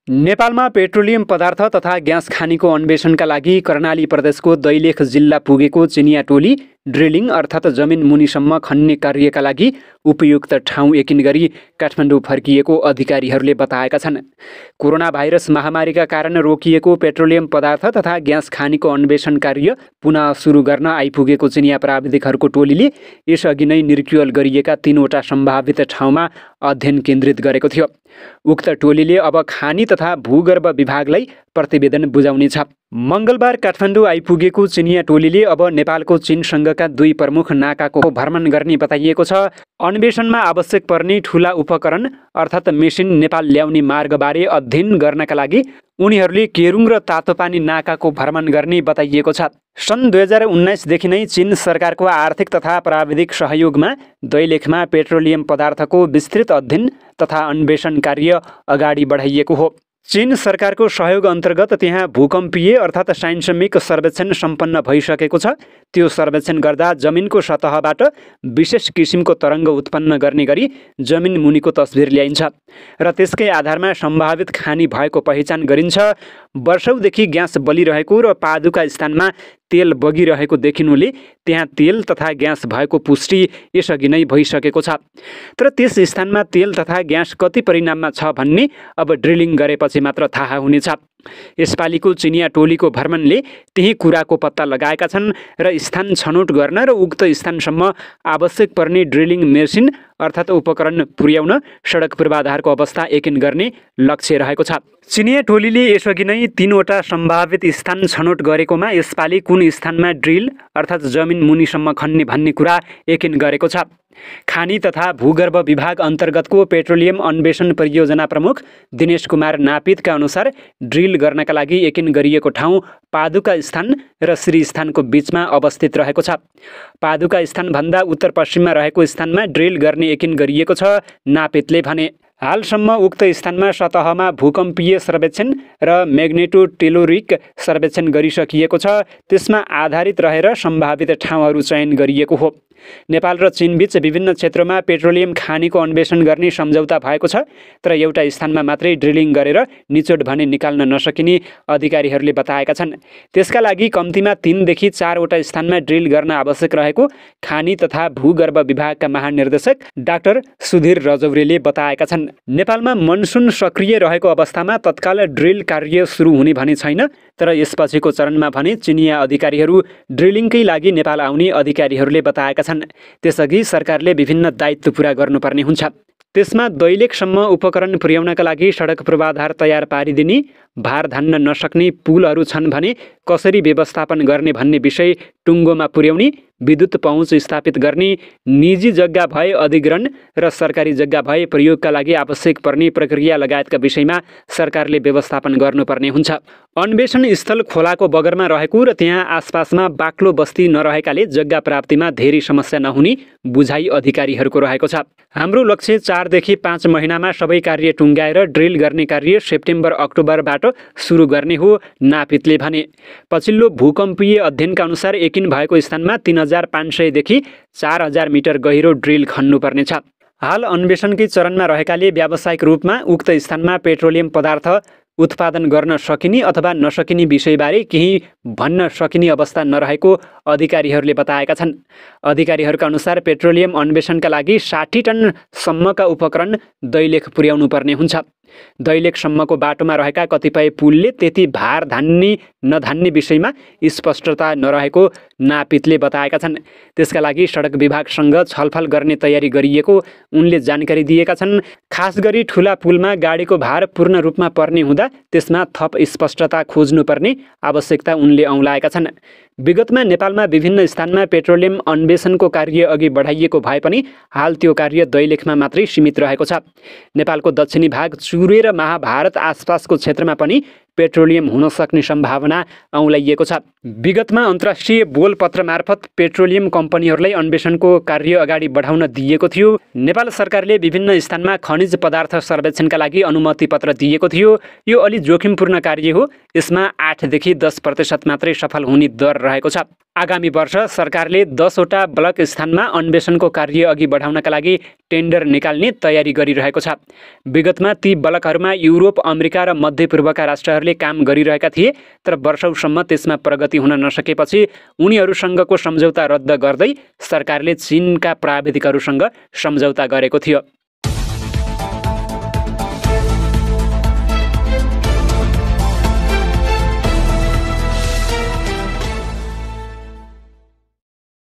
नेपालमा पेट्रोलियम पदार्थ तथा ग्यास खानीको अन्वेषणका लागि कर्णाली प्रदेशको दैलेख जिल्ला पुगेको चिनिया टोली ड्रिलिङ अर्थात् जमिन मुनिसम्म खन्ने कार्यका लागि उपयुक्त ठाउँ एकिन गरी काठमाडौँ फर्किएको अधिकारीहरूले बताएका छन्। कोरोना भाइरस महामारीका कारण रोकिएको पेट्रोलियम पदार्थ तथा ग्यास खानीको अन्वेषण कार्य पुनः सुरु गर्न आइपुगेको चिनिया प्राविधिकहरूको टोलीले यसअघि नै निर्क्युअल गरिएका 3वटा सम्भावित ठाउँमा अध्ययन केन्द्रित गरेको थियो। उक्त टोलीले अब खानी तथा भूगर्भ विभागलाई प्रतिवेदन बुझाउनेछ। मङ्गलबार काठमाडौँ आइपुगेको चिनिया टोलीले अब नेपालको चीनसँगका 2 प्रमुख नाकाको भ्रमण गर्ने बताइएको छ। अन्वेषणमा आवश्यक पर्ने ठूला उपकरण अर्थात् मेसिन नेपाल ल्याउने मार्गबारे अध्ययन गर्नका लागि उनीहरूले केरुङ र तातोपानी नाकाको भ्रमण गर्ने बताइएको छ। सन् 2019 देखि नै चीन सरकारको आर्थिक तथा प्राविधिक सहयोगमा दैलेखमा पेट्रोलियम पदार्थको विस्तृत अध्ययन तथा अन्वेषण कार्य अगाडि बढाइएको हो। चीन सरकारको सहयोग अन्तर्गत त्यहाँ भूकम्पीय अर्थात् साइन्समिक सर्वेक्षण सम्पन्न भइसकेको छ। त्यो सर्वेक्षण गर्दा जमिनको सतहबाट विशेष किसिमको तरङ्ग उत्पन्न गर्ने गरी जमिन मुनिको तस्बिर ल्याइन्छ र त्यसकै आधारमा सम्भावित खानी भएको पहिचान गरिन्छ। वर्षौंदेखि ग्यास बलिरहेको र पादुका स्थानमा तेल बगिरहेको देखिनुले त्यहाँ तेल तथा ग्यास भएको पुष्टि यसअघि नै भइसकेको छ। तर त्यस स्थानमा तेल तथा ग्यास कति परिमाणमा छ भन्ने अब ड्रिलिङ गरेपछि मात्र थाहा हुनेछ। यसपालिको चिनिया टोलीको भ्रमणले त्यही कुराको पत्ता लगाएका छन् र स्थान छनौट गर्न र उक्त स्थानसम्म आवश्यक पर्ने ड्रिलिङ मेसिन अर्थात् उपकरण पुर्याउन सडक पूर्वाधारको अवस्था यकिन गर्ने लक्ष्य रहेको छ। चिनिया टोलीले यसअघि नै 3वटा सम्भावित स्थान छनौट गरेकोमा यसपालि कुन स्थानमा ड्रिल अर्थात् जमिन मुनिसम्म खन्ने भन्ने कुरा यकिन गरेको छ। खानी तथा भूगर्भ विभाग अन्तर्गतको पेट्रोलियम अन्वेषण परियोजना प्रमुख दिनेश कुमार नापितका अनुसार ड्रिल गर्नका लागि यकिन गरिएको ठाउँ पादुका स्थान र श्री स्थानको बीचमा अवस्थित रहेको छ। पादुका स्थानभन्दा उत्तर पश्चिममा रहेको स्थानमा ड्रिल गर्ने यकिन गरिएको छ, नापितले भने। हालसम्म उक्त स्थानमा सतहमा भूकम्पीय सर्वेक्षण र म्याग्नेटोटेलोरिक सर्वेक्षण गरिसकिएको छ। त्यसमा आधारित रहेर सम्भावित ठाउँहरू चयन गरिएको हो। नेपाल र चीनबीच विभिन्न क्षेत्रमा पेट्रोलियम खानीको अन्वेषण गर्ने सम्झौता भएको छ, तर एउटा स्थानमा मात्रै ड्रिलिङ गरेर निचोड भने निकाल्न नसकिने अधिकारीहरूले बताएका छन्। त्यसका लागि कम्तीमा 3 देखि 4 वटा स्थानमा ड्रिल गर्न आवश्यक रहेको खानी तथा भूगर्भ विभागका महानिर्देशक डाक्टर सुधीर रजौरेले बताएका छन्। नेपालमा मनसुन सक्रिय रहेको अवस्थामा तत्काल ड्रिल कार्य सुरु हुने भने छैन, तर यसपछिको चरणमा भने चिनिया अधिकारीहरू ड्रिलिङकै लागि नेपाल आउने अधिकारीहरूले बताएका छन्। त्यसअघि सरकारले विभिन्न दायित्व पूरा गर्नुपर्ने हुन्छ। त्यसमा दैलेखसम्म उपकरण पुर्याउनका लागि सडक पूर्वाधार तयार पारिदिने, भार धान्न नसक्ने पुलहरू छन् भने कसरी व्यवस्थापन गर्ने भन्ने विषय टुङ्गोमा पुर्याउने, विद्युत पहुँच स्थापित गर्ने, निजी जग्गा भए अधिग्रहण र सरकारी जग्गा भए प्रयोगका लागि आवश्यक पर्ने प्रक्रिया लगायतका विषयमा सरकारले व्यवस्थापन गर्नुपर्ने हुन्छ। अन्वेषण स्थल खोलाको बगरमा रहेको र त्यहाँ आसपासमा बाक्लो बस्ती नरहेकाले जग्गा प्राप्तिमा धेरै समस्या नहुने बुझाइ अधिकारीहरूको रहेको छ। हाम्रो लक्ष्य 4 देखि 5 महिनामा सबै कार्य टुङ्गाएर ड्रिल गर्ने कार्य सेप्टेम्बर-अक्टोबरबाट सुरु गर्ने हो, नापितले भने। पछिल्लो भूकम्पीय अध्ययनका अनुसार यकिन भएको स्थानमा 3500 देखि 4000 मिटर गहिरो ड्रिल खन्नुपर्नेछ। हाल अन्वेषणकै चरणमा रहेकाले व्यावसायिक रूपमा उक्त स्थानमा पेट्रोलियम पदार्थ उत्पादन गर्न सकिने अथवा नसकिने विषयबारे केही भन्न सकिने अवस्था नरहेको अधिकारीहरूले बताएका छन्। अधिकारीहरूका अनुसार पेट्रोलियम अन्वेषणका लागि 60 टनसम्मका उपकरण दैलेख पुर्याउनु पर्ने हुन्छ। दैलेखसम्मको बाटोमा रहेका कतिपय पुलले त्यति भार धान्ने नधान्ने विषयमा स्पष्टता नरहेको नापितले बताएका छन्। त्यसका लागि सडक विभागसँग छलफल गर्ने तयारी गरिएको उनले जानकारी दिएका छन्। खास गरी ठूला पुलमा गाडीको भार पूर्ण रूपमा पर्ने हुँदा त्यसमा थप स्पष्टता खोज्नुपर्ने आवश्यकता उनले औँलाएका छन्। विगतमा नेपालमा विभिन्न स्थानमा पेट्रोलियम अन्वेषणको कार्य अघि बढाइएको भए पनि हाल त्यो कार्य दैलेखमा मात्रै सीमित रहेको छ। नेपालको दक्षिणी भाग चुरे र महाभारत आसपासको क्षेत्रमा पनि पेट्रोलियम हुन सक्ने सम्भावना औँलाइएको छ। विगतमा अन्तर्राष्ट्रिय बोलपत्र मार्फत पेट्रोलियम कम्पनीहरूलाई अन्वेषणको कार्य अगाडि बढाउन दिएको थियो। नेपाल सरकारले विभिन्न स्थानमा खनिज पदार्थ सर्वेक्षणका लागि अनुमति पत्र दिएको थियो। यो अलि जोखिमपूर्ण कार्य हो। यसमा 8 देखि 10% मात्रै सफल हुने दर रहेको छ। आगामी वर्ष सरकारले 10वटा ब्लक स्थानमा अन्वेषणको कार्य अघि बढाउनका लागि टेन्डर निकाल्ने तयारी गरिरहेको छ। विगतमा ती ब्लकहरूमा युरोप, अमेरिका र मध्यपूर्वका राष्ट्रहरूले काम गरिरहेका थिए, तर वर्षौसम्म त्यसमा प्रगति हुन नसकेपछि उनीहरूसँगको सम्झौता रद्द गर्दै सरकारले चीनका प्राविधिकहरूसँग सम्झौता गरेको थियो।